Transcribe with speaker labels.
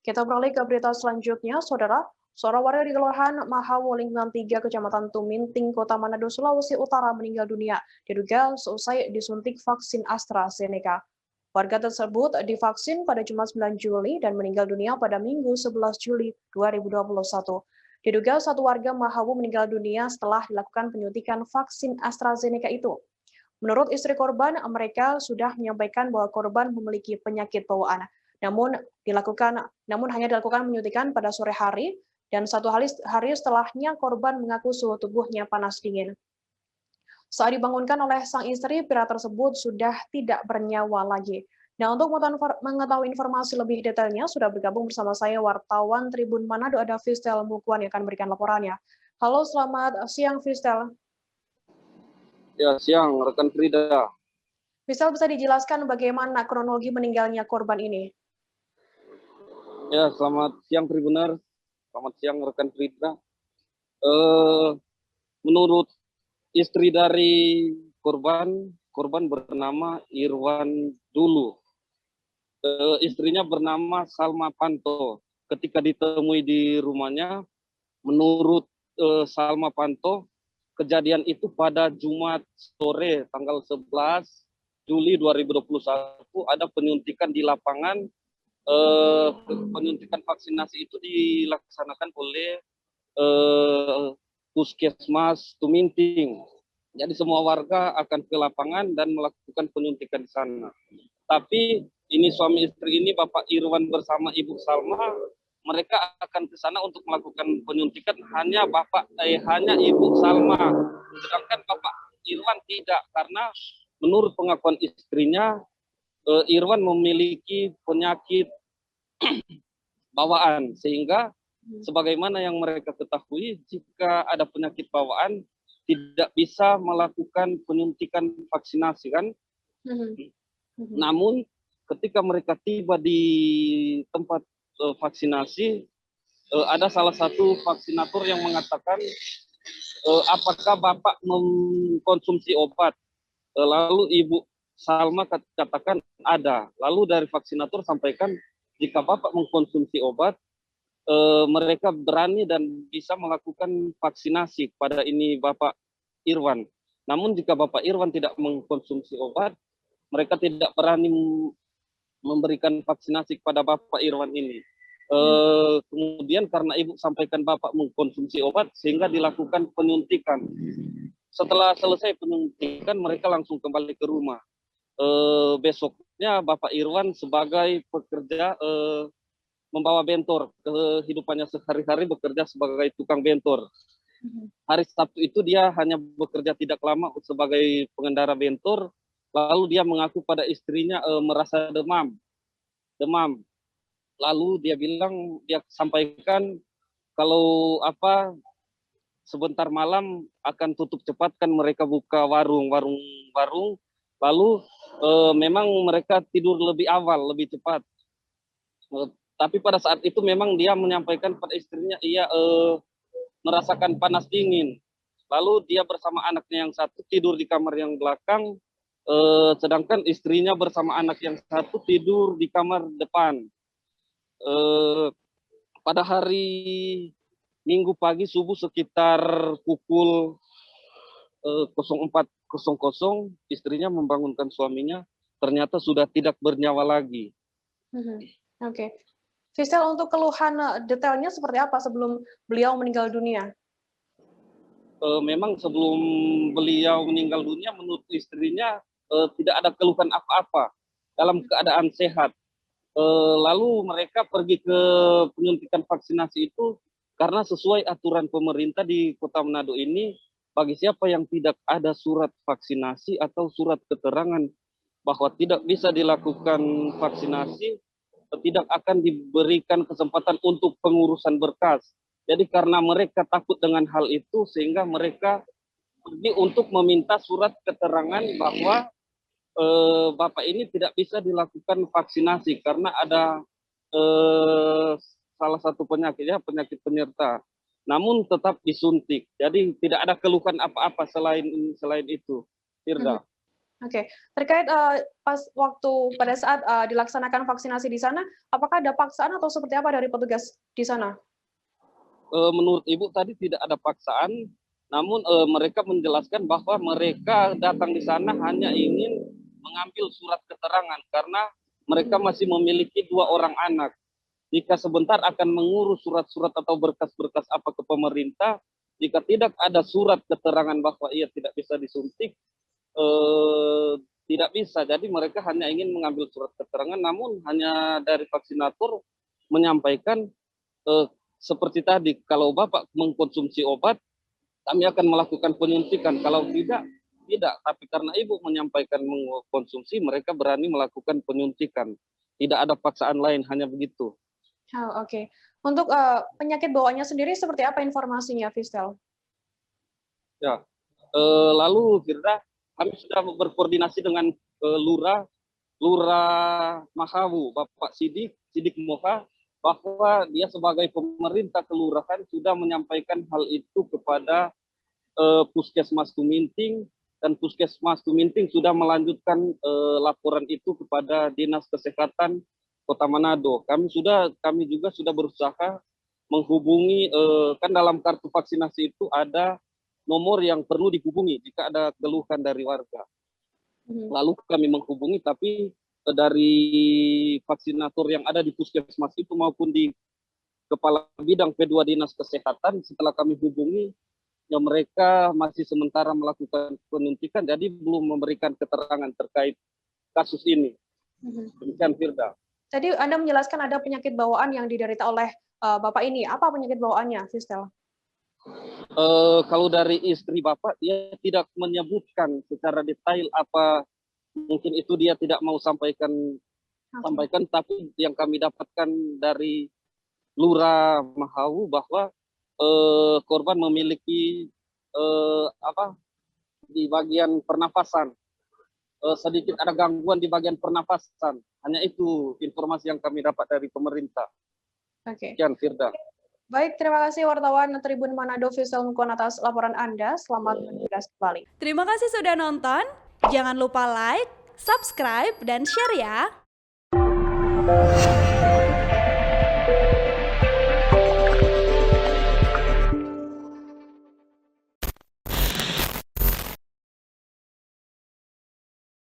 Speaker 1: Kita beralih ke berita selanjutnya, Saudara. Seorang warga di Kelurahan Mahawolingnan 3, Kecamatan Tuminting, Kota Manado, Sulawesi Utara meninggal dunia diduga seusai disuntik vaksin AstraZeneca. Warga tersebut divaksin pada Jumat 9 Juli dan meninggal dunia pada Minggu 11 Juli 2021. Diduga satu warga Mahawu meninggal dunia setelah dilakukan penyuntikan vaksin AstraZeneca itu. Menurut istri korban, mereka sudah menyampaikan bahwa korban memiliki penyakit bawaan. Namun hanya dilakukan penyuntikan pada sore hari dan satu hari setelahnya korban mengaku suhu tubuhnya panas dingin. Saat dibangunkan oleh sang istri, pria tersebut sudah tidak bernyawa lagi. Nah, untuk mengetahui informasi lebih detailnya, sudah bergabung bersama saya wartawan Tribun Manado, ada Fistel Mukuan yang akan memberikan laporannya. Halo, selamat siang Fistel.
Speaker 2: Ya, siang, rekan Frida.
Speaker 1: Fistel, bisa dijelaskan bagaimana kronologi meninggalnya korban ini?
Speaker 2: Ya, selamat siang Tribuner. Selamat siang rekan Frida. Menurut istri dari korban bernama Irwan Dulu. Istrinya bernama Salma Panto. Ketika ditemui di rumahnya, menurut Salma Panto, kejadian itu pada Jumat sore tanggal 11 Juli 2021 ada penyuntikan di lapangan. Penyuntikan vaksinasi itu dilaksanakan oleh Puskesmas Tuminting. Jadi semua warga akan ke lapangan dan melakukan penyuntikan di sana. Tapi ini suami istri ini, Bapak Irwan bersama Ibu Salma, mereka akan ke sana untuk melakukan penyuntikan hanya Ibu Salma. Sedangkan Bapak Irwan tidak, karena menurut pengakuan istrinya, Irwan memiliki penyakit bawaan, sehingga sebagaimana yang mereka ketahui, jika ada penyakit bawaan tidak bisa melakukan penyuntikan vaksinasi kan. Namun ketika mereka tiba di tempat vaksinasi, ada salah satu vaksinator yang mengatakan, apakah Bapak mengkonsumsi obat? Lalu Ibu Salma katakan ada. Lalu dari vaksinator sampaikan, jika Bapak mengkonsumsi obat, mereka berani dan bisa melakukan vaksinasi pada ini Bapak Irwan. Namun jika Bapak Irwan tidak mengkonsumsi obat, mereka tidak berani memberikan vaksinasi kepada Bapak Irwan ini. Kemudian karena Ibu sampaikan Bapak mengkonsumsi obat, sehingga dilakukan penyuntikan. Setelah selesai penyuntikan, mereka langsung kembali ke rumah. Besoknya Bapak Irwan sebagai pekerja membawa bentor, kehidupannya sehari-hari bekerja sebagai tukang bentor. Hari Sabtu itu dia hanya bekerja tidak lama sebagai pengendara bentor, lalu dia mengaku pada istrinya merasa demam. Lalu dia sampaikan kalau sebentar malam akan tutup cepat, kan mereka buka warung. Lalu memang mereka tidur lebih awal, lebih cepat. Tapi pada saat itu memang dia menyampaikan pada istrinya ia merasakan panas dingin. Lalu dia bersama anaknya yang satu tidur di kamar yang belakang, sedangkan istrinya bersama anak yang satu tidur di kamar depan. Pada hari Minggu pagi subuh sekitar pukul 04.00, istrinya membangunkan suaminya, ternyata sudah tidak bernyawa lagi.
Speaker 1: Oke. Fistel, untuk keluhan detailnya seperti apa sebelum beliau meninggal dunia?
Speaker 2: Memang sebelum beliau meninggal dunia, menurut istrinya tidak ada keluhan apa-apa, dalam keadaan sehat. Lalu mereka pergi ke penyuntikan vaksinasi itu karena sesuai aturan pemerintah di Kota Manado ini, bagi siapa yang tidak ada surat vaksinasi atau surat keterangan bahwa tidak bisa dilakukan vaksinasi, tidak akan diberikan kesempatan untuk pengurusan berkas. Jadi karena mereka takut dengan hal itu, sehingga mereka pergi untuk meminta surat keterangan bahwa Bapak ini tidak bisa dilakukan vaksinasi karena ada salah satu penyakitnya, penyakit penyerta. Namun tetap disuntik. Jadi tidak ada keluhan apa-apa selain itu. Firda.
Speaker 1: Oke, terkait, pas waktu pada saat, dilaksanakan vaksinasi di sana, apakah ada paksaan atau seperti apa dari petugas di sana?
Speaker 2: Menurut Ibu tadi tidak ada paksaan, namun, mereka menjelaskan bahwa mereka datang di sana hanya ingin mengambil surat keterangan karena mereka
Speaker 1: Mhm,
Speaker 2: masih memiliki 2 orang anak. Jika sebentar akan mengurus surat-surat atau berkas-berkas apa ke pemerintah, jika tidak ada surat keterangan bahwa ia tidak bisa disuntik, eee, tidak bisa. Jadi mereka hanya ingin mengambil surat keterangan, namun hanya dari vaksinator menyampaikan, eee, seperti tadi, kalau Bapak mengkonsumsi obat, kami akan melakukan penyuntikan, kalau tidak, tidak. Tapi karena Ibu menyampaikan mengkonsumsi, mereka berani melakukan penyuntikan. Tidak ada paksaan lain, hanya begitu.
Speaker 1: oh, oke. Untuk, penyakit bawaannya sendiri seperti apa informasinya, Fistel?
Speaker 2: Ya, lalu Firda, kami sudah berkoordinasi dengan, Lurah Mahawu, Bapak Sidik Moha, bahwa dia sebagai pemerintah kelurahan sudah menyampaikan hal itu kepada, Puskesmas Tuminting, dan Puskesmas Tuminting sudah melanjutkan, laporan itu kepada Dinas Kesehatan Kota Manado. Kami juga sudah berusaha menghubungi, kan dalam kartu vaksinasi itu ada nomor yang perlu dihubungi jika ada keluhan dari warga.
Speaker 1: Mhm,
Speaker 2: Lalu kami menghubungi, tapi dari vaksinator yang ada di puskesmas itu maupun di kepala bidang P2 Dinas Kesehatan, setelah kami hubungi, ya mereka masih sementara melakukan penyuntikan, jadi belum memberikan keterangan terkait kasus ini.
Speaker 1: mhm.
Speaker 2: Demikian Firda.
Speaker 1: Tadi Anda menjelaskan ada penyakit bawaan yang diderita oleh, Bapak ini. Apa penyakit bawaannya, Fistel?
Speaker 2: Kalau dari istri Bapak, dia tidak menyebutkan secara detail apa, mungkin itu dia tidak mau sampaikan
Speaker 1: Oke.
Speaker 2: sampaikan, tapi yang kami dapatkan dari Lurah Mahawu bahwa, korban memiliki, apa, di bagian pernafasan, sedikit ada gangguan di bagian pernafasan. Hanya itu informasi yang kami dapat dari pemerintah.
Speaker 1: Oke.
Speaker 2: Sekian Firda.
Speaker 1: Baik, terima kasih wartawan Tribun Manado Fistel Mukon atas laporan Anda. Selamat bertugas kembali.
Speaker 3: Terima kasih sudah nonton. Jangan lupa like, subscribe, dan share ya.